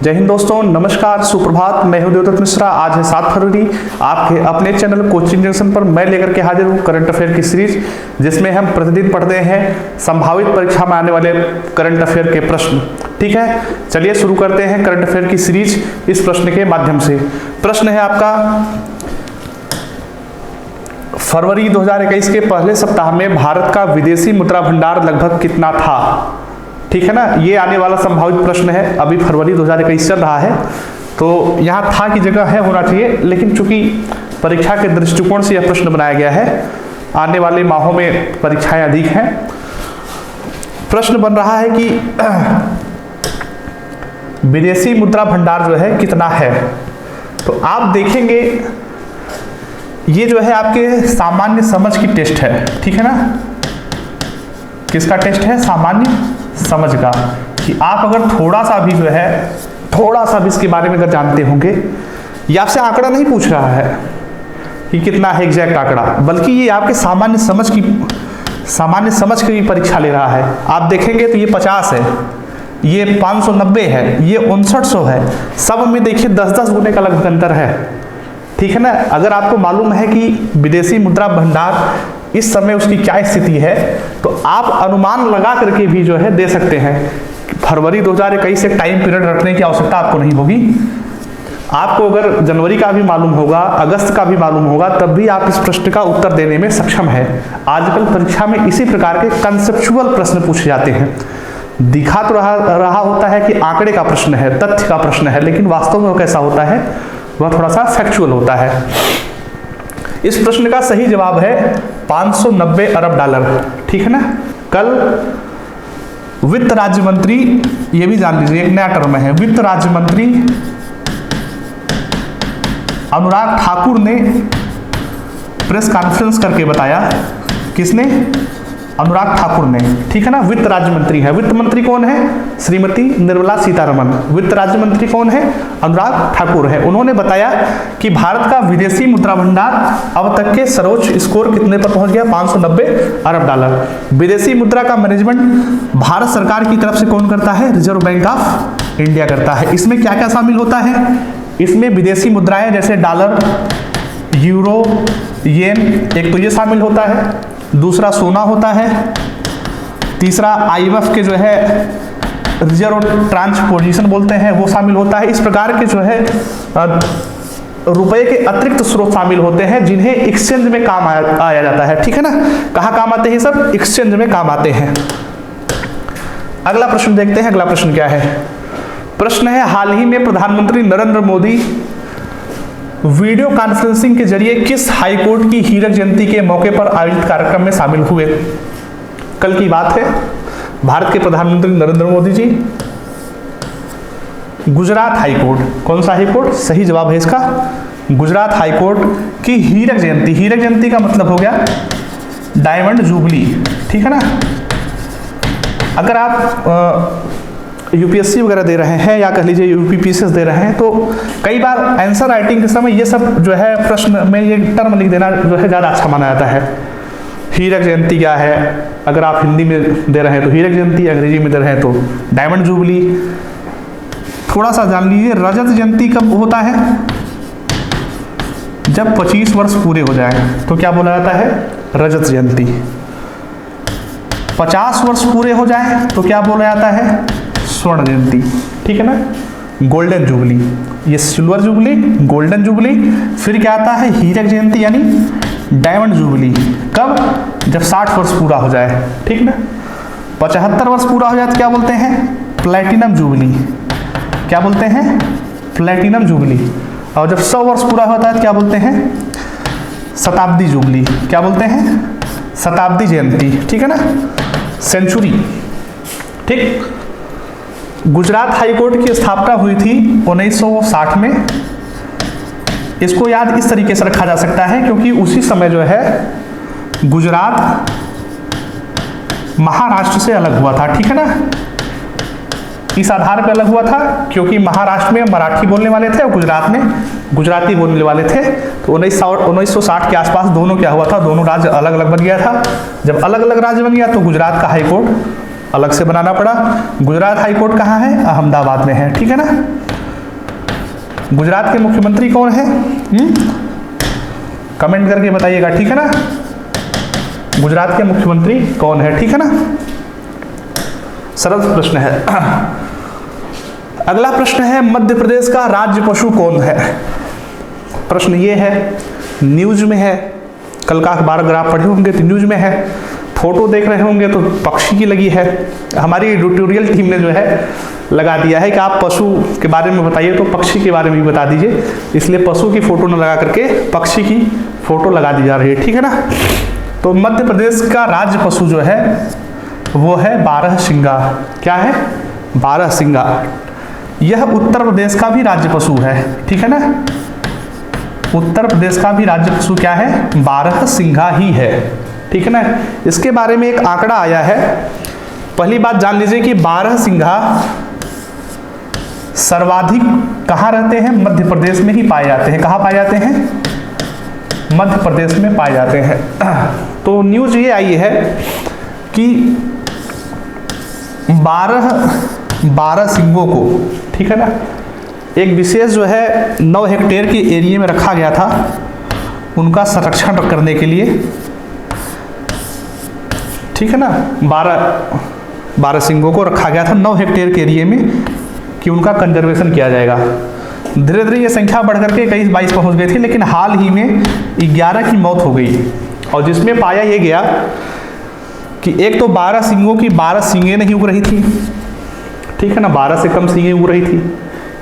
जय हिंद दोस्तों, नमस्कार, सुप्रभात। मैं हूं देवदत्त मिश्रा। आज है 7 फरवरी। आपके अपने चैनल कोचिंग जंक्शन पर मैं लेकर के हाजिर हूं करंट अफेयर की सीरीज, जिसमें हम प्रतिदिन पढ़ते हैं संभावित परीक्षा में आने वाले करंट अफेयर के प्रश्न। ठीक है, चलिए शुरू करते हैं करंट अफेयर की सीरीज इस प्रश्न के माध्यम से। प्रश्न है आपका, फरवरी 2021 के पहले सप्ताह में भारत का विदेशी मुद्रा भंडार लगभग कितना था? ठीक है ना, ये आने वाला संभावित प्रश्न है। अभी फरवरी 2021 चल रहा है, तो यहाँ था की जगह है होना चाहिए, लेकिन चूंकि परीक्षा के दृष्टिकोण से यह प्रश्न बनाया गया है, आने वाले माहों में परीक्षाएं अधिक हैं। प्रश्न बन रहा है कि विदेशी मुद्रा भंडार जो है कितना है। तो आप देखेंगे, ये जो है आपके सामान्य समझ की टेस्ट है। ठीक है ना, किसका टेस्ट है? सामान्य समझ का, कि आप अगर थोड़ा सा भी जो है इसके बारे में अगर जानते होंगे, ये आपसे आंकड़ा नहीं पूछ रहा है कि कितना है एग्जैक्ट आंकड़ा, बल्कि ये आपके सामान्य समझ की परीक्षा ले रहा है। आप देखेंगे तो ये 50 है, ये 590 है, ये 5900 है। सब में देखिए 10-10 गुने का लगभग अंतर है। ठीक है ना, अगर आपको मालूम है कि विदेशी मुद्रा भंडार इस समय उसकी क्या स्थिति है, तो आप अनुमान लगा करके भी जो है दे सकते हैं। फरवरी 2021 से टाइम पीरियड रखने की आवश्यकता आपको नहीं होगी। आपको अगर जनवरी का भी मालूम होगा, अगस्त का भी मालूम होगा, तब भी आप इस प्रश्न का उत्तर देने में सक्षम है। आजकल परीक्षा में इसी प्रकार के कंसेप्चुअल प्रश्न पूछे जाते हैं। दिखा तो रहा होता है कि आंकड़े का प्रश्न है, तथ्य का प्रश्न है, लेकिन वास्तव में वो कैसा होता है? वह थोड़ा सा फैक्चुअल होता है। इस प्रश्न का सही जवाब है 590 अरब डॉलर। ठीक है ना, कल वित्त राज्य मंत्री, ये भी जान लीजिए एक नया टर्म है, वित्त राज्य मंत्री अनुराग ठाकुर ने प्रेस कॉन्फ्रेंस करके बताया। किसने? अनुराग ठाकुर ने। ठीक है ना, वित्त राज्य मंत्री है। वित्त मंत्री कौन है? श्रीमती निर्मला सीतारमण। वित्त राज्य मंत्री कौन है? अनुराग ठाकुर है। उन्होंने बताया कि भारत का विदेशी मुद्रा भंडार अब तक के सर्वोच्च स्कोर कितने पर पहुंच गया? 590 अरब डॉलर। विदेशी मुद्रा का मैनेजमेंट भारत सरकार की तरफ से कौन करता है? रिजर्व बैंक ऑफ इंडिया करता है। इसमें क्या क्या शामिल होता है? इसमें विदेशी मुद्राएं जैसे डॉलर, यूरो, येन, एक तो ये शामिल होता है, दूसरा सोना होता है, तीसरा IMF के जो है रिजर्व ट्रांसपोजिशन बोलते हैं वो शामिल होता है। इस प्रकार के जो है रुपए के अतिरिक्त स्रोत शामिल होते हैं, जिन्हें एक्सचेंज में काम आया जाता है। ठीक है ना, कहाँ काम आते हैं? सब एक्सचेंज में काम आते हैं। अगला प्रश्न देखते हैं। अगला प्रश्न क्या है? प्रश्न है, हाल ही में प्रधानमंत्री नरेंद्र मोदी वीडियो कॉन्फ्रेंसिंग के जरिए किस हाईकोर्ट की हीरक जयंती के मौके पर आयोजित कार्यक्रम में शामिल हुए? कल की बात है, भारत के प्रधानमंत्री नरेंद्र मोदी जी गुजरात हाईकोर्ट, कौन सा हाईकोर्ट? सही जवाब है इसका गुजरात हाईकोर्ट की हीरक जयंती। हीरक जयंती का मतलब हो गया डायमंड जुबली। ठीक है ना, अगर आप यूपीएससी वगैरह दे रहे हैं या कह लीजिए यूपीपीसीएस दे रहे हैं, तो कई बार आंसर राइटिंग के समय ये सब जो है प्रश्न में ये टर्म लिख देना जो है ज़्यादा अच्छा माना जाता है। हीरक जयंती क्या है? अगर आप हिंदी में दे रहे हैं तो हीरक जयंती, अंग्रेजी में दे रहे हैं तो डायमंड जुबली। थोड़ा सा जान लीजिए, रजत जयंती कब होता है? जब 25 वर्ष पूरे हो जाए तो क्या बोला जाता है? रजत जयंती। 50 वर्ष पूरे हो जाए तो क्या बोला जाता है? स्वर्ण जयंती। ठीक है ना, गोल्डन जुबली। ये सिल्वर जुबली, गोल्डन जुबली, फिर क्या आता है? हीरक जयंती यानी डायमंड जुबली। कब? जब 60 वर्ष पूरा हो जाए। ठीक ना, 75 वर्ष पूरा हो जाए तो क्या बोलते हैं? Platinum jubilee. क्या बोलते हैं? Platinum jubilee. और जब 100 वर्ष पूरा होता है तो क्या बोलते हैं? शताब्दी जुबली। क्या बोलते हैं? शताब्दी जयंती। ठीक है ना, सेंचुरी। ठीक, गुजरात हाईकोर्ट की स्थापना हुई थी 1960 में। इसको याद इस तरीके से रखा जा सकता है क्योंकि उसी समय जो है गुजरात महाराष्ट्र से अलग हुआ था। ठीक है ना, इस आधार पर अलग हुआ था क्योंकि महाराष्ट्र में मराठी बोलने वाले थे और गुजरात में गुजराती बोलने वाले थे। तो 1960 के आसपास दोनों क्या हुआ था? दोनों राज्य अलग अलग बन गया था। जब अलग अलग राज्य बन गया तो गुजरात का हाईकोर्ट अलग से बनाना पड़ा। गुजरात हाईकोर्ट कहाँ है? अहमदाबाद में है, ठीक है ना। गुजरात के मुख्यमंत्री कौन है? कमेंट करके बताइएगा, ठीक है ना। गुजरात के मुख्यमंत्री कौन है, ठीक है ना। सरल प्रश्न है। अगला प्रश्न है, मध्य प्रदेश का राज्य पशु कौन है? प्रश्न ये है, न्यूज में है, कल का अखबार अगर आप पढ़े होंगे तो न्यूज में है, फोटो देख रहे होंगे तो पक्षी की लगी है। हमारी एडिटोरियल टीम ने जो है लगा दिया है कि आप पशु के बारे में बताइए तो पक्षी के बारे में भी बता दीजिए, इसलिए पशु की फोटो न लगा करके पक्षी की फोटो लगा दी जा रही है, ठीक है ना। तो मध्य प्रदेश का राज्य पशु जो है वो है बारहसिंगा। क्या है? बारहसिंगा। यह उत्तर प्रदेश का भी राज्य पशु है, ठीक है ना। उत्तर प्रदेश का भी राज्य पशु क्या है? बारहसिंगा ही है, ठीक है ना। इसके बारे में एक आंकड़ा आया है। पहली बात जान लीजिए कि बारहसिंगा सर्वाधिक कहाँ रहते हैं? मध्य प्रदेश में ही पाए जाते हैं। कहाँ पाए जाते हैं? मध्य प्रदेश में पाए जाते हैं। तो न्यूज ये आई है कि 12 सिंगों को, ठीक है ना, एक विशेष जो है 9 हेक्टेयर के एरिया में रखा गया था उनका संरक्षण करने के लिए, ठीक है ना। 12 सिंगों को रखा गया था 9 हेक्टेयर के एरिया में कि उनका कंजर्वेशन किया जाएगा। धीरे धीरे ये संख्या बढ़ करके 21-22 पहुंच गई थी, लेकिन हाल ही में 11 की मौत हो गई। और जिसमें पाया ये गया कि एक तो 12 सिंगों की 12 सींगें नहीं उग रही थी, ठीक है ना, 12 से कम सींगें उग रही थी।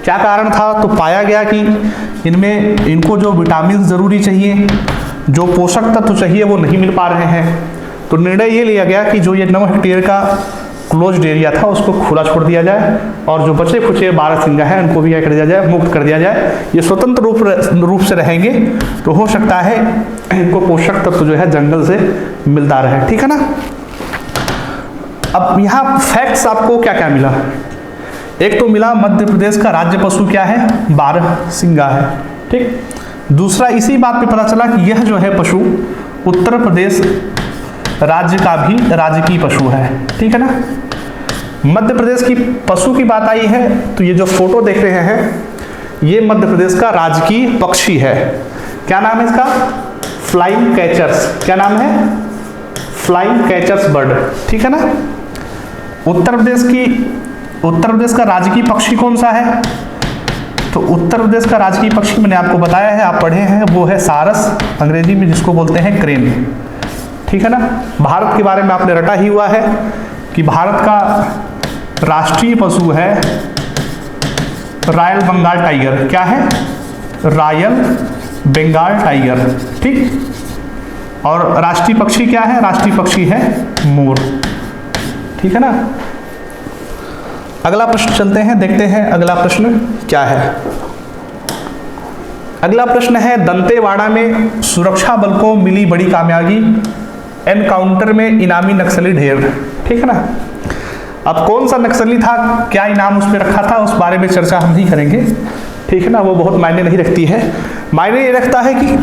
क्या कारण था? तो पाया गया कि इनमें इनको जो विटामिन ज़रूरी चाहिए, जो पोषक तत्व चाहिए वो नहीं मिल पा रहे हैं। तो निर्णय ये लिया गया कि जो ये 9 हेक्टेयर का क्लोज्ड एरिया था उसको खुला छोड़ दिया जाए और जो बचे खुचे 12 सिंगा हैं उनको भी क्या कर दिया जाए? मुक्त कर दिया जाए। ये स्वतंत्र रूप से रहेंगे तो हो सकता है इनको पोषक तत्व जो है जंगल से मिलता रहे, ठीक है ना। अब यहाँ फैक्ट्स आपको क्या क्या मिला? एक तो मिला मध्य प्रदेश का राज्य पशु क्या है? बारहसिंगा है, ठीक। दूसरा इसी बात पे पता चला कि यह जो है पशु उत्तर प्रदेश राज्य का भी राजकीय पशु है, ठीक है ना। मध्य प्रदेश की पशु की बात आई है तो ये जो फोटो देख रहे हैं ये मध्य प्रदेश का राजकीय पक्षी है। क्या नाम है इसका? Flying catchers. क्या नाम है? फ्लाइंग कैचर्स बर्ड, ठीक है ना। उत्तर प्रदेश का राजकीय पक्षी कौन सा है? तो उत्तर प्रदेश का राजकीय पक्षी मैंने आपको बताया है, आप पढ़े हैं, वो है सारस, अंग्रेजी में जिसको बोलते हैं क्रेन, ठीक है ना। भारत के बारे में आपने रटा ही हुआ है कि भारत का राष्ट्रीय पशु है रॉयल बंगाल टाइगर। क्या है? रॉयल बंगाल टाइगर, ठीक। और राष्ट्रीय पक्षी क्या है? राष्ट्रीय पक्षी है मोर, ठीक है ना। अगला प्रश्न चलते हैं, देखते हैं अगला प्रश्न क्या है। अगला प्रश्न है, दंतेवाड़ा में सुरक्षा बल को मिली बड़ी कामयाबी, एनकाउंटर में इनामी नक्सली ढेर, ठीक है ना। अब कौन सा नक्सली था, क्या इनाम उसमें रखा था, उस बारे में चर्चा हम नहीं करेंगे, ठीक है ना, वो बहुत मायने नहीं रखती है। मायने ये रखता है कि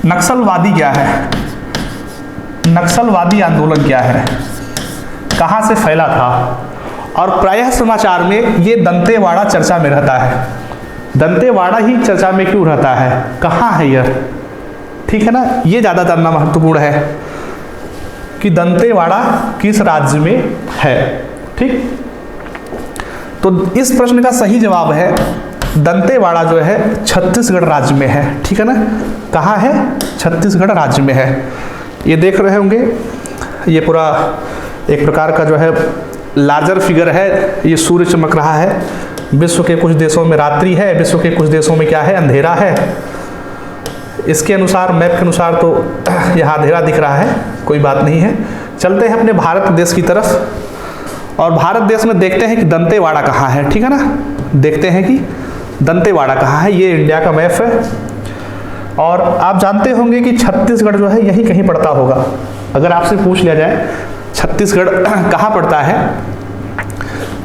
नक्सलवादी क्या है, नक्सलवादी आंदोलन क्या है, कहाँ से फैला था। और प्रायः समाचार में ये दंतेवाड़ा चर्चा में रहता है। दंतेवाड़ा ही चर्चा में क्यों रहता है, कहाँ है यह, ठीक है ना, ये ज़्यादा जानना महत्वपूर्ण है कि दंतेवाड़ा किस राज्य में है, ठीक। तो इस प्रश्न का सही जवाब है दंतेवाड़ा जो है छत्तीसगढ़ राज्य में है, ठीक है ना। कहाँ है? छत्तीसगढ़ राज्य में है। ये देख रहे होंगे, ये पूरा एक प्रकार का जो है लार्जर फिगर है, ये सूर्य चमक रहा है। विश्व के कुछ देशों में रात्रि है, विश्व के कुछ देशों में क्या है, अंधेरा है। इसके अनुसार, मैप के अनुसार तो यहाँ अंधेरा दिख रहा है, कोई बात नहीं है। चलते हैं अपने भारत देश की तरफ और भारत देश में देखते हैं कि दंतेवाड़ा कहाँ है, ठीक है ना। देखते हैं कि दंतेवाड़ा कहाँ है। ये इंडिया का मैप है और आप जानते होंगे कि छत्तीसगढ़ जो है यही कहीं पड़ता होगा। अगर आपसे पूछ लिया जाए छत्तीसगढ़ कहाँ पड़ता है,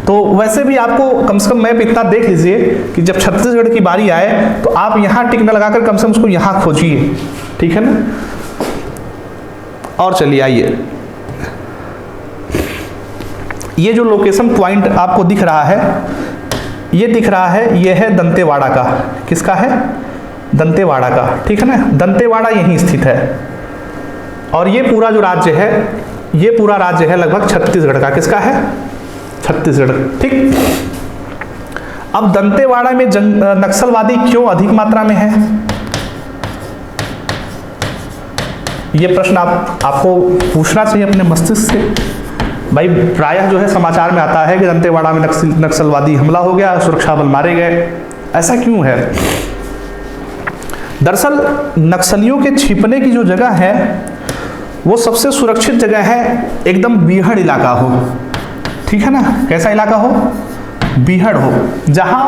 तो वैसे भी आपको कम से कम मैप इतना देख लीजिए कि जब छत्तीसगढ़ की बारी आए तो आप यहाँ टिक न लगाकर कम से कम उसको यहाँ खोजिए, ठीक है ना। और चलिए आइए, ये जो लोकेशन पॉइंट आपको दिख रहा है, ये दिख रहा है, ये है दंतेवाड़ा का। किसका है? दंतेवाड़ा का, ठीक है ना। दंतेवाड़ा यहीं स्थित है और ये पूरा जो राज्य है, ये पूरा राज्य है लगभग छत्तीसगढ़ का। किसका है? छत्तीसगढ़, ठीक। अब दंतेवाड़ा में नक्सलवादी क्यों अधिक मात्रा में है? ये प्रश्न आपको पूछना चाहिए अपने मस्तिष्क से। भाई प्रायः जो है समाचार में आता है कि दंतेवाड़ा में नक्सलवादी हमला हो गया, सुरक्षा बल मारे गए। ऐसा क्यों है? दरअसल नक्सलियों के छिपने की जो जगह है वो सबसे सुरक्षित जगह है, एकदम बीहड़ इलाका हो, ठीक है ना। कैसा इलाका हो? बीहड़ हो, जहां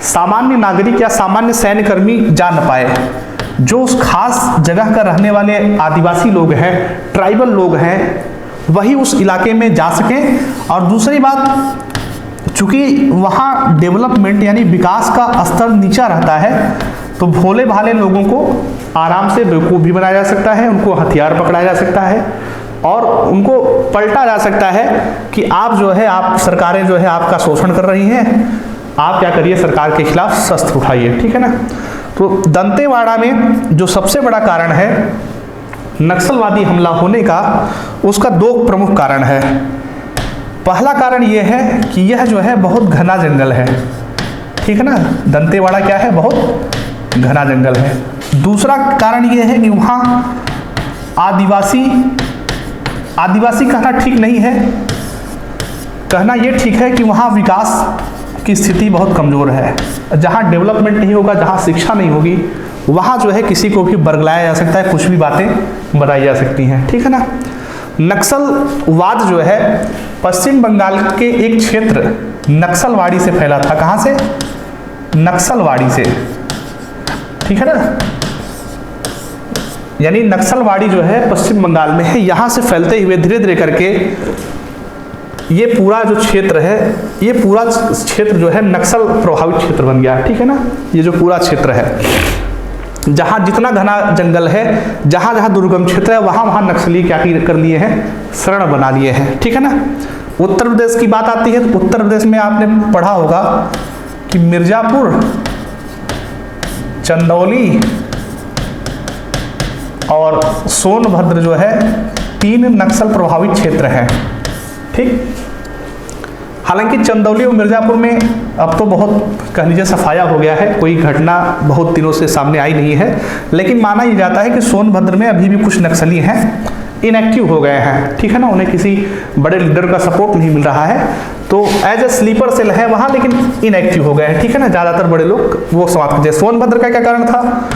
सामान्य नागरिक या सामान्य सैन्यकर्मी जा न पाए। जो उस खास जगह का रहने वाले आदिवासी लोग हैं, ट्राइबल लोग हैं, वही उस इलाके में जा सकें। और दूसरी बात, चूंकि वहाँ डेवलपमेंट यानी विकास का स्तर नीचा रहता है, तो भोले भाले लोगों को आराम से बेवकूफ़ भी बनाया जा सकता है, उनको हथियार पकड़ाया जा सकता है और उनको पलटा जा सकता है कि आप जो है, आप सरकारें जो है आपका शोषण कर रही हैं, आप क्या करिए, सरकार के खिलाफ शस्त्र उठाइए, ठीक है ना। तो दंतेवाड़ा में जो सबसे बड़ा कारण है नक्सलवादी हमला होने का, उसका दो प्रमुख कारण है। पहला कारण यह है कि यह जो है बहुत घना जंगल है, ठीक है ना। दंतेवाड़ा क्या है? बहुत घना जंगल है। दूसरा कारण यह है कि वहाँ आदिवासी कहना ठीक नहीं है, कहना यह ठीक है कि वहाँ विकास की स्थिति बहुत कमज़ोर है। जहाँ डेवलपमेंट नहीं होगा, जहाँ शिक्षा नहीं होगी, वहाँ जो है किसी को भी बरगलाया जा सकता है, कुछ भी बातें बनाई जा सकती हैं, ठीक है ना। नक्सलवाद जो है पश्चिम बंगाल के एक क्षेत्र नक्सलवाड़ी से फैला था। कहाँ से? नक्सलवाड़ी से, ठीक है ना। यानी नक्सलवाड़ी जो है पश्चिम बंगाल में है, यहाँ से फैलते हुए धीरे धीरे करके ये पूरा जो क्षेत्र है, ये पूरा क्षेत्र जो है नक्सल प्रभावित क्षेत्र बन गया, ठीक है ना। ये जो पूरा क्षेत्र है, जहाँ जितना घना जंगल है, जहाँ जहाँ दुर्गम क्षेत्र है, वहाँ वहाँ नक्सली क्या कर लिए हैं? शरण बना लिए हैं, ठीक है ना। उत्तर प्रदेश की बात आती है तो उत्तर प्रदेश में आपने पढ़ा होगा कि मिर्जापुर, चंदौली और सोनभद्र जो है 3 नक्सल प्रभावित क्षेत्र हैं, ठीक। हालांकि चंदौली और मिर्जापुर में अब तो बहुत कह लीजिए सफाया हो गया है, कोई घटना बहुत दिनों से सामने आई नहीं है, लेकिन माना यह जाता है कि सोनभद्र में अभी भी कुछ नक्सली हैं, इनएक्टिव हो गए हैं, ठीक है ना। उन्हें किसी बड़े लीडर का सपोर्ट नहीं मिल रहा है, तो एज ए स्लीपर सेल है वहाँ, लेकिन इनएक्टिव हो गए हैं, ठीक है ना। ज़्यादातर बड़े लोग वो समाप्त कर दिए। सोनभद्र का क्या कारण था?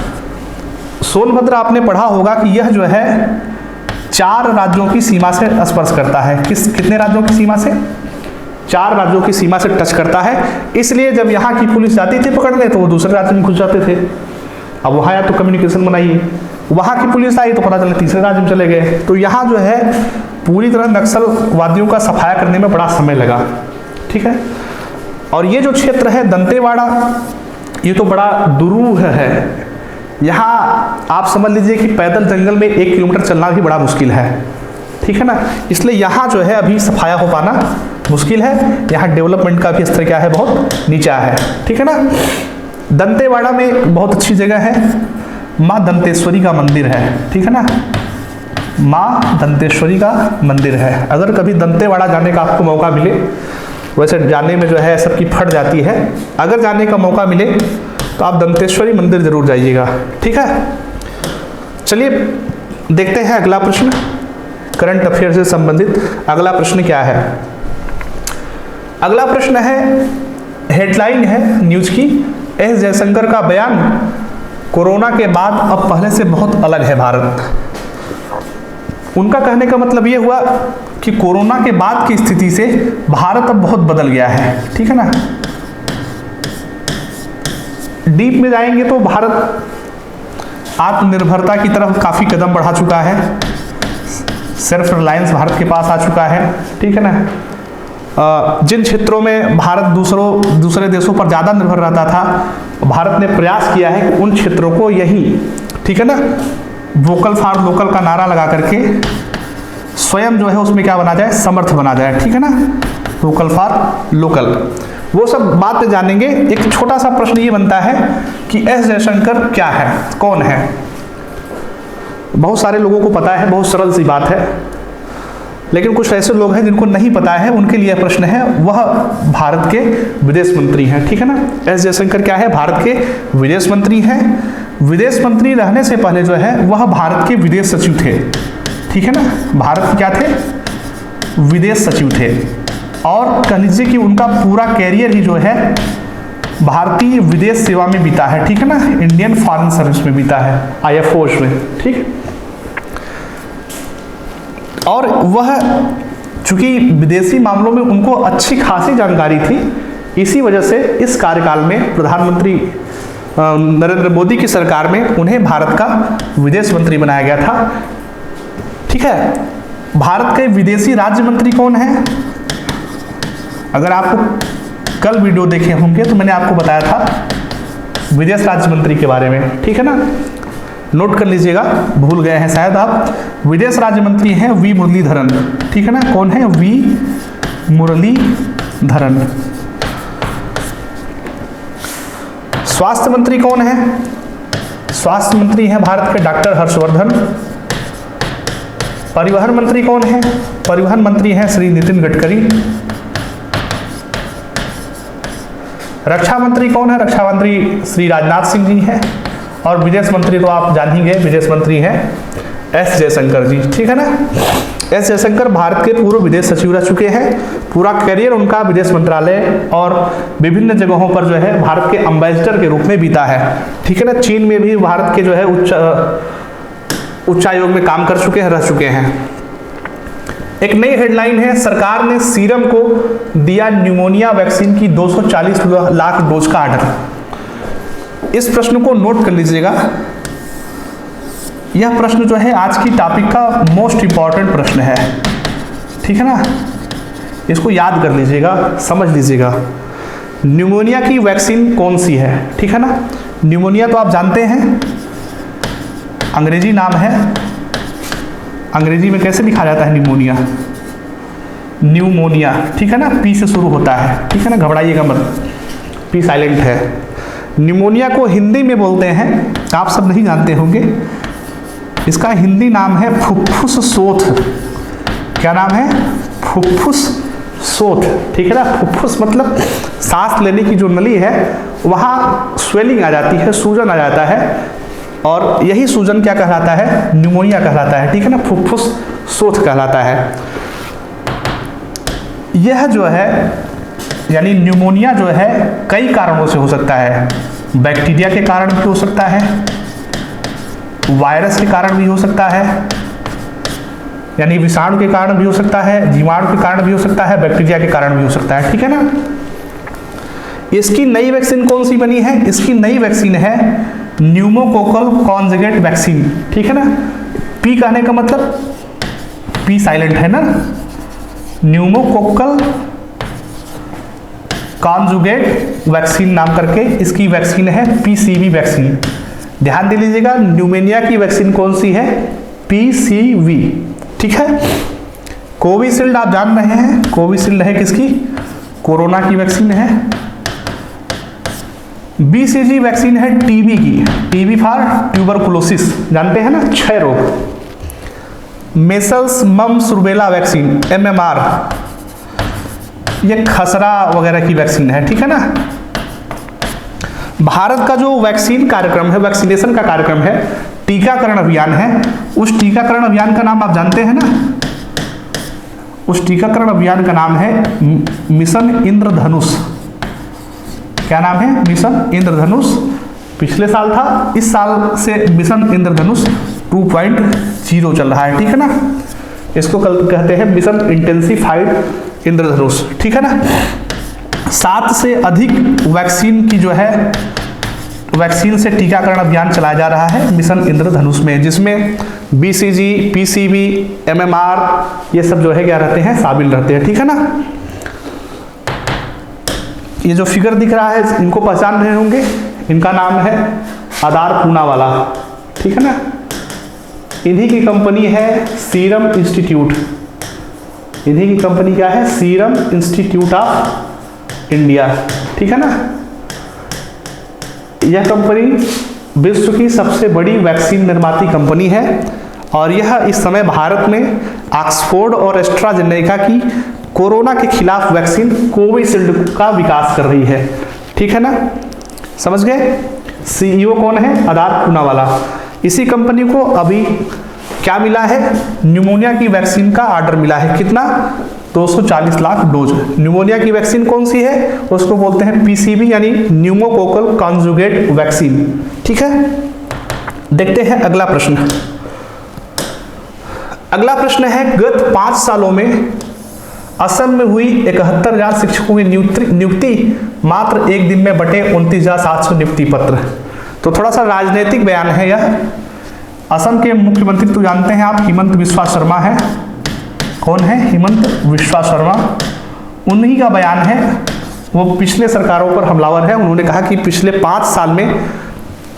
सोनभद्र आपने पढ़ा होगा कि यह जो है 4 राज्यों की सीमा से स्पर्श करता है। कितने राज्यों की सीमा से? 4 राज्यों की सीमा से टच करता है। इसलिए जब यहाँ की पुलिस जाती थी पकड़ने तो वो दूसरे राज्य में घुस जाते थे। अब वहाँ या तो कम्युनिकेशन बनाइए, वहाँ की पुलिस आई तो पता चला तीसरे राज्य में चले गए। तो यहाँ जो है पूरी तरह नक्सलवादियों का सफाया करने में बड़ा समय लगा, ठीक है। और ये जो क्षेत्र है दंतेवाड़ा, ये तो बड़ा दुरूह है। यहाँ आप समझ लीजिए कि पैदल जंगल में 1 किलोमीटर चलना भी बड़ा मुश्किल है, ठीक है ना। इसलिए यहाँ जो है अभी सफाया हो पाना मुश्किल है। यहाँ डेवलपमेंट का भी स्तर क्या है? बहुत नीचा है, ठीक है ना। दंतेवाड़ा में बहुत अच्छी जगह है, माँ दंतेश्वरी का मंदिर है, ठीक है ना। माँ दंतेश्वरी का मंदिर है। अगर कभी दंतेवाड़ा जाने का आपको मौका मिले, वैसे जाने में जो है सबकी फट जाती है, अगर जाने का मौका मिले तो आप दंतेश्वरी मंदिर जरूर जाइएगा, ठीक है। चलिए देखते हैं अगला प्रश्न, करंट अफेयर से संबंधित अगला प्रश्न क्या है। अगला प्रश्न है, हेडलाइन है न्यूज की, एस जयशंकर का बयान, कोरोना के बाद अब पहले से बहुत अलग है भारत। उनका कहने का मतलब ये हुआ कि कोरोना के बाद की स्थिति से भारत अब बहुत बदल गया है, ठीक है ना। डीप में जाएंगे तो भारत आत्मनिर्भरता की तरफ काफ़ी कदम बढ़ा चुका है, सेल्फ रिलायंस भारत के पास आ चुका है, ठीक है ना। जिन क्षेत्रों में भारत दूसरे देशों पर ज़्यादा निर्भर रहता था, भारत ने प्रयास किया है कि उन क्षेत्रों को यही, ठीक है ना, वोकल फॉर लोकल का नारा लगा करके स्वयं जो है उसमें क्या बना जाए, समर्थ बना जाए, ठीक है ना, वोकल फॉर लोकल, वो सब बात पे जानेंगे। एक छोटा सा प्रश्न ये बनता है कि एस जयशंकर क्या है, कौन है? बहुत सारे लोगों को पता है, बहुत सरल सी बात है, लेकिन कुछ ऐसे लोग हैं जिनको नहीं पता है, उनके लिए प्रश्न है। वह भारत के विदेश मंत्री हैं, ठीक है ना। एस जयशंकर क्या है? भारत के विदेश मंत्री हैं। विदेश मंत्री रहने से पहले जो है वह भारत के विदेश सचिव थे, ठीक है ना। भारत के क्या थे? विदेश सचिव थे। और कह लीजिए कि उनका पूरा कैरियर ही जो है भारतीय विदेश सेवा में बीता है, ठीक है ना, इंडियन फॉरेन सर्विस में बीता है, IFOs में, ठीक। और वह चूंकि विदेशी मामलों में उनको अच्छी खासी जानकारी थी, इसी वजह से इस कार्यकाल में प्रधानमंत्री नरेंद्र मोदी की सरकार में उन्हें भारत का विदेश मंत्री बनाया गया था, ठीक है। भारत के विदेशी राज्य मंत्री कौन है? अगर आपको कल वीडियो देखे होंगे तो मैंने आपको बताया था विदेश राज्य मंत्री के बारे में, ठीक है ना, नोट कर लीजिएगा, भूल गए हैं शायद आप। विदेश राज्य मंत्री हैं वी मुरलीधरन, ठीक है ना। कौन है? वी मुरलीधरन। स्वास्थ्य मंत्री कौन है? स्वास्थ्य मंत्री हैं भारत के डॉक्टर हर्षवर्धन। परिवहन मंत्री कौन है? परिवहन मंत्री हैं श्री नितिन गडकरी। रक्षा मंत्री कौन है? रक्षा मंत्री श्री राजनाथ सिंह जी हैं। और विदेश मंत्री तो आप जान ही गए, विदेश मंत्री हैं एस जयशंकर जी, ठीक है ना। एस जयशंकर भारत के पूर्व विदेश सचिव रह चुके हैं। पूरा करियर उनका विदेश मंत्रालय और विभिन्न जगहों पर जो है भारत के एम्बेसडर के रूप में बीता है, ठीक है ना। चीन में भी भारत के जो है उच्चायोग में काम कर चुके हैं, रह चुके हैं। एक नई हेडलाइन है, सरकार ने सीरम को दिया न्यूमोनिया वैक्सीन की 240 लाख डोज का ऑर्डर। इस प्रश्न को नोट कर लीजिएगा, यह प्रश्न जो है आज की टॉपिक का मोस्ट इंपॉर्टेंट प्रश्न है, ठीक है ना। इसको याद कर लीजिएगा, समझ लीजिएगा। न्यूमोनिया की वैक्सीन कौन सी है, ठीक है ना। न्यूमोनिया तो आप जानते हैं, अंग्रेजी नाम है। अंग्रेजी में कैसे लिखा जाता है न्यूमोनिया? न्यूमोनिया, ठीक है ना, पी से शुरू होता है, ठीक है ना, घबराइएगा मत, पी साइलेंट है। न्यूमोनिया को हिंदी में बोलते हैं, आप सब नहीं जानते होंगे, इसका हिंदी नाम है फुफ्फुस शोथ। क्या नाम है? फुफ्फुस शोथ, ठीक है ना। फुफ्फुस मतलब सांस लेने की जो नली है वहाँ स्वेलिंग आ जाती है, सूजन आ जाता है, और यही सूजन क्या कहलाता है? न्यूमोनिया कहलाता है, ठीक है ना, फुफ्फुस शोथ कहलाता है। यह जो है यानी न्यूमोनिया जो है कई कारणों से हो सकता है। बैक्टीरिया के कारण भी हो सकता है, वायरस के कारण भी हो सकता है, यानी विषाणु के कारण भी हो सकता है, जीवाणु के कारण भी हो सकता है, बैक्टीरिया के कारण भी हो सकता है, ठीक है ना। इसकी नई वैक्सीन कौन सी बनी है? इसकी नई वैक्सीन है न्यूमोकोकल कॉन्जुगेट वैक्सीन, ठीक है ना। पी कहने का मतलब पी साइलेंट है ना, न्यूमोकोकल कॉन्जुगेट वैक्सीन नाम करके इसकी वैक्सीन है, PCV वैक्सीन। ध्यान दे लीजिएगा, न्यूमोनिया की वैक्सीन कौन सी है? PCV, ठीक है। कोविशील्ड आप जान रहे हैं, कोविशील्ड है किसकी? कोरोना की वैक्सीन है। BCG वैक्सीन है टीबी की, टीबी फॉर ट्यूबरकुलोसिस, जानते हैं ना, क्षय रोग। मेसल्स मम्स रुबेला वैक्सीन MMR, ये खसरा वगैरह की वैक्सीन है, ठीक है ना। भारत का जो वैक्सीन कार्यक्रम है, वैक्सीनेशन का कार्यक्रम है, टीकाकरण अभियान है, उस टीकाकरण अभियान का नाम आप जानते हैं ना। उस टीकाकरण अभियान का नाम है मिशन इंद्रधनुष। क्या नाम है? मिशन इंद्रधनुष। पिछले साल था, इस साल से मिशन इंद्रधनुष 2.0 चल रहा है, ठीक है ना। इसको कल कहते हैं मिशन इंटेंसिफाइड इंद्रधनुष, ठीक है ना। 7 से अधिक वैक्सीन की जो है वैक्सीन से टीकाकरण अभियान चलाया जा रहा है मिशन इंद्रधनुष में, जिसमें BCG, PCV, MMR ये सब जो है क्या रहते हैं? शामिल रहते हैं, ठीक है ना। ये जो फिगर दिख रहा है इनको पहचान रहे होंगे, इनका नाम है आधार पूनावाला, ठीक है ना। इन्हीं की कंपनी है सीरम इंस्टीट्यूट। इन्हीं की कंपनी क्या है? Serum institute of India. ठीक है ना। यह कंपनी विश्व की सबसे बड़ी वैक्सीन निर्माती कंपनी है और यह इस समय भारत में ऑक्सफोर्ड और एस्ट्राजेनेका की कोरोना के खिलाफ वैक्सीन कोविशील्ड का विकास कर रही है। ठीक है ना, समझ गए। सीईओ कौन है? आदार पूनावाला। इसी कंपनी को अभी क्या मिला है? न्यूमोनिया की वैक्सीन का ऑर्डर मिला है। कितना? 240 लाख डोज। न्यूमोनिया की वैक्सीन कौन सी है? उसको बोलते हैं पीसीवी यानी न्यूमोकोकल कॉन्जुगेट वैक्सीन। ठीक है, देखते हैं अगला प्रश्न। अगला प्रश्न है, गत 5 सालों में असम में हुई 71,000 शिक्षकों की नियुक्ति मात्र एक दिन में बटे 29,700 नियुक्ति पत्र। तो थोड़ा सा राजनीतिक बयान है यह। असम के मुख्यमंत्री तो जानते हैं आप, हिमंत बिस्वा शर्मा है। कौन है? हिमंत बिस्वा शर्मा। उन्हीं का बयान है। वो पिछले सरकारों पर हमलावर है। उन्होंने कहा कि पिछले 5 साल में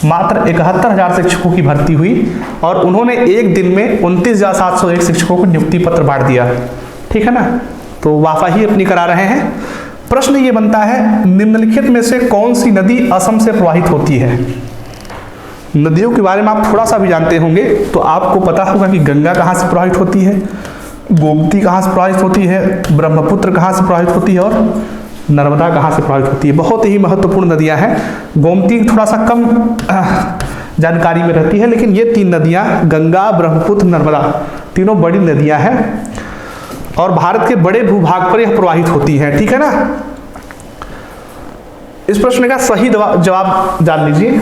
मात्र 71,000 शिक्षकों की भर्ती हुई और उन्होंने एक दिन में 29,701 शिक्षकों को नियुक्ति पत्र बांट दिया। ठीक है ना, तो वाहवाही अपनी करा रहे हैं। प्रश्न ये बनता है, निम्नलिखित में से कौन सी नदी असम से प्रवाहित होती है? नदियों के बारे में आप थोड़ा सा भी जानते होंगे तो आपको पता होगा कि गंगा कहाँ से प्रवाहित होती है, गोमती कहाँ से प्रवाहित होती है, ब्रह्मपुत्र कहाँ से प्रवाहित होती है और नर्मदा कहाँ से प्रवाहित होती है। बहुत ही महत्वपूर्ण नदियाँ हैं। गोमती थोड़ा सा कम जानकारी में रहती है, लेकिन ये 3 नदियाँ गंगा, ब्रह्मपुत्र, नर्मदा तीनों बड़ी नदियाँ हैं और भारत के बड़े भूभाग पर यह प्रवाहित होती हैं। ठीक है ना। इस प्रश्न का सही जवाब जान लीजिए।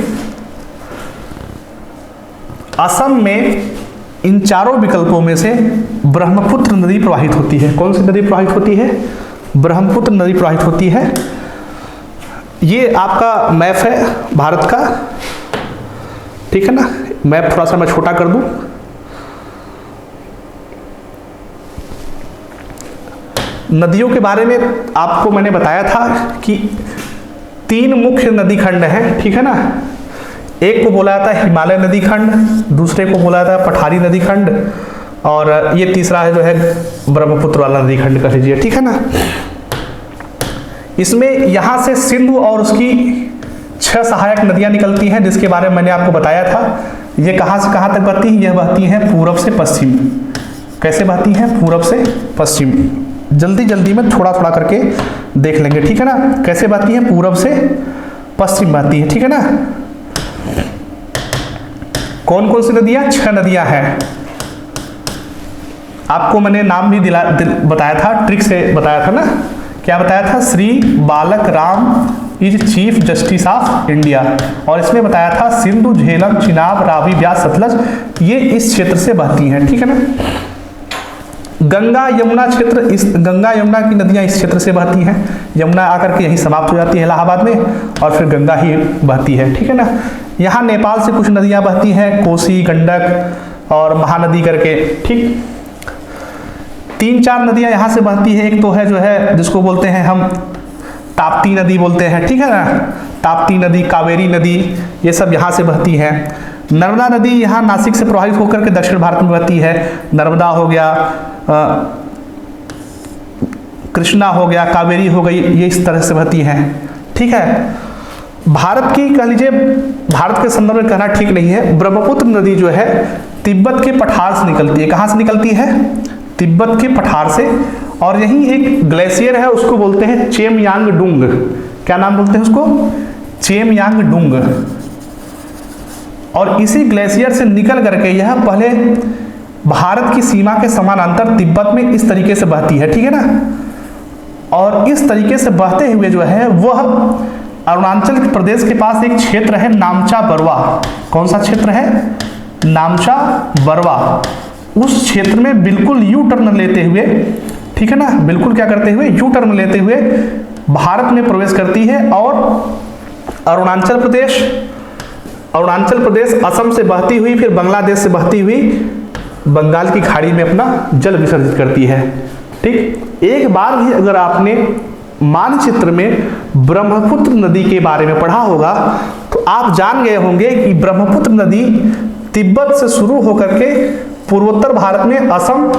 असम में इन चारों विकल्पों में से ब्रह्मपुत्र नदी प्रवाहित होती है। कौन सी नदी प्रवाहित होती है? ब्रह्मपुत्र नदी प्रवाहित होती है। ये आपका मैप है भारत का। ठीक है ना, मैप थोड़ा सा मैं छोटा कर दूं। नदियों के बारे में आपको मैंने बताया था कि 3 मुख्य नदी खंड हैं। ठीक है ना, एक को बोला जाता है हिमालय नदी खंड, दूसरे को बोला जाता है पठारी नदी खंड और ये तीसरा है जो है ब्रह्मपुत्र वाला नदी खंड कह लीजिए। ठीक है ना। इसमें यहाँ से सिंधु और उसकी 6 सहायक नदियाँ निकलती हैं जिसके बारे में मैंने आपको बताया था। ये कहाँ से कहाँ तक बहती हैं? यह बहती हैं पूरब से पश्चिम। कैसे बहती हैं? पूरब से पश्चिम। जल्दी जल्दी में थोड़ा थोड़ा करके देख लेंगे। ठीक है ना, कैसे बहती हैं? पूरब से पश्चिम बहती है। ठीक है ना। कौन कौन सी नदियां? 6 नदियां हैं। आपको मैंने नाम भी बताया था, ट्रिक से बताया था ना। क्या बताया था? श्री बालक Ram is chief justice of India. और इसमें बताया था सिंधु, झेलम, चिनाब, रावी, ब्यास, सतलज ये इस क्षेत्र से बहती हैं। ठीक है ना। गंगा यमुना क्षेत्र, इस गंगा यमुना की नदियां इस क्षेत्र से बहती हैं। यमुना आकर के यहीं समाप्त हो जाती है इलाहाबाद में और फिर गंगा ही बहती है। ठीक है ना। यहाँ नेपाल से कुछ नदियां बहती हैं, कोसी, गंडक और महानदी करके। ठीक, 3-4 नदियां यहाँ से बहती है। एक तो है जो है जिसको बोलते हैं हम ताप्ती नदी बोलते हैं। ठीक है ना, ताप्ती नदी, कावेरी नदी, ये सब यहाँ से बहती हैं। नर्मदा नदी यहाँ नासिक से प्रवाहित होकर के दक्षिण भारत में बहती है। नर्मदा हो गया, कृष्णा हो गया, कावेरी हो गई, ये इस तरह से बहती हैं। ठीक है। भारत की कह लीजिए, भारत के संदर्भ में कहना ठीक नहीं है। ब्रह्मपुत्र नदी जो है तिब्बत के पठार से निकलती है। कहाँ से निकलती है? तिब्बत के पठार से। और यही एक ग्लेशियर है, उसको बोलते हैं चेमयांगडुंग। क्या नाम बोलते हैं उसको? चेमयांगडुंग। और इसी ग्लेशियर से निकल करके यह पहले भारत की सीमा के समानांतर तिब्बत में इस तरीके से बहती है। ठीक है ना। और इस तरीके से बहते हुए जो है वह अरुणाचल प्रदेश के पास एक क्षेत्र है नामचा बरवा। कौन सा क्षेत्र है? नामचा बरवा। उस क्षेत्र में बिल्कुल यू टर्न लेते हुए, ठीक है ना, बिल्कुल क्या करते हुए? यू टर्न लेते हुए भारत में प्रवेश करती है और अरुणाचल प्रदेश असम से बहती हुई फिर बांग्लादेश से बहती हुई बंगाल की खाड़ी में अपना जल विसर्जित करती है। ठीक, एक बार भी अगर आपने मानचित्र में ब्रह्मपुत्र नदी के बारे में पढ़ा होगा तो आप जान गए होंगे कि ब्रह्मपुत्र नदी तिब्बत से शुरू होकर के पूर्वोत्तर भारत में असम,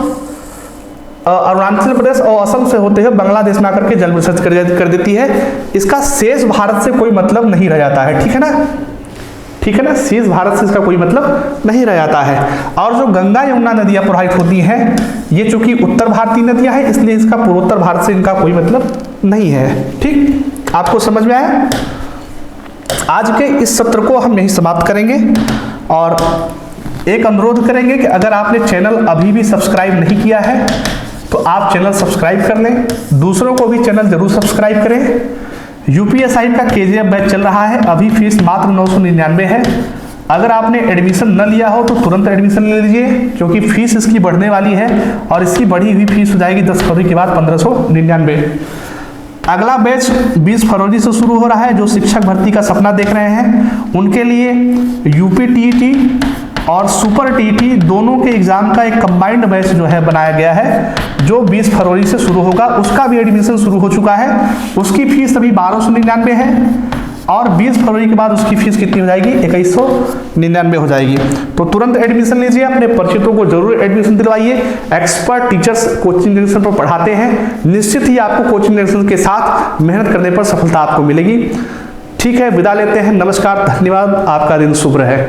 अरुणाचल प्रदेश और असम से होते हुए बांग्लादेश में आकर के जल विसर्जन कर देती है। इसका शेष भारत से कोई मतलब नहीं रह जाता है, ठीक है ना, ठीक है ना, शेष भारत से इसका कोई मतलब नहीं रह जाता है। और जो गंगा यमुना नदियां प्रवाहित होती हैं, ये चूंकि उत्तर भारतीय नदियां हैं, इसलिए इसका पूर्वोत्तर भारत से इनका कोई मतलब नहीं है। ठीक, आपको समझ में आया? आज के इस सत्र को हम यहीं समाप्त करेंगे और एक अनुरोध करेंगे कि अगर आपने चैनल अभी भी सब्सक्राइब नहीं किया है तो आप चैनल सब्सक्राइब कर लें, दूसरों को भी चैनल जरूर सब्सक्राइब करें। यूपीएससी का केजीएफ बैच चल रहा है, अभी फीस मात्र 999 है। अगर आपने एडमिशन न लिया हो तो तुरंत एडमिशन ले लीजिए, क्योंकि फीस इसकी बढ़ने वाली है और इसकी बढ़ी हुई फीस हो जाएगी 10 फरवरी के बाद 1599। अगला बैच 20 फरवरी से शुरू हो रहा है। जो शिक्षक भर्ती का सपना देख रहे हैं उनके लिए यूपी टीईटी और सुपर टीईटी दोनों के एग्जाम का एक कंबाइंड बैच जो है बनाया गया है, जो 20 फरवरी से शुरू होगा। उसका भी एडमिशन शुरू हो चुका है, उसकी फीस अभी 1299 है और 20 फरवरी के बाद उसकी फीस कितनी हो जाएगी? 2199 हो जाएगी। तो तुरंत एडमिशन लीजिए, अपने परिचितों को जरूर एडमिशन दिलवाइए। एक्सपर्ट टीचर्स कोचिंग जंक्शन पर पढ़ाते हैं, निश्चित ही आपको कोचिंग जंक्शन के साथ मेहनत करने पर सफलता आपको मिलेगी। ठीक है, विदा लेते हैं, नमस्कार, धन्यवाद, आपका दिन शुभ रहे।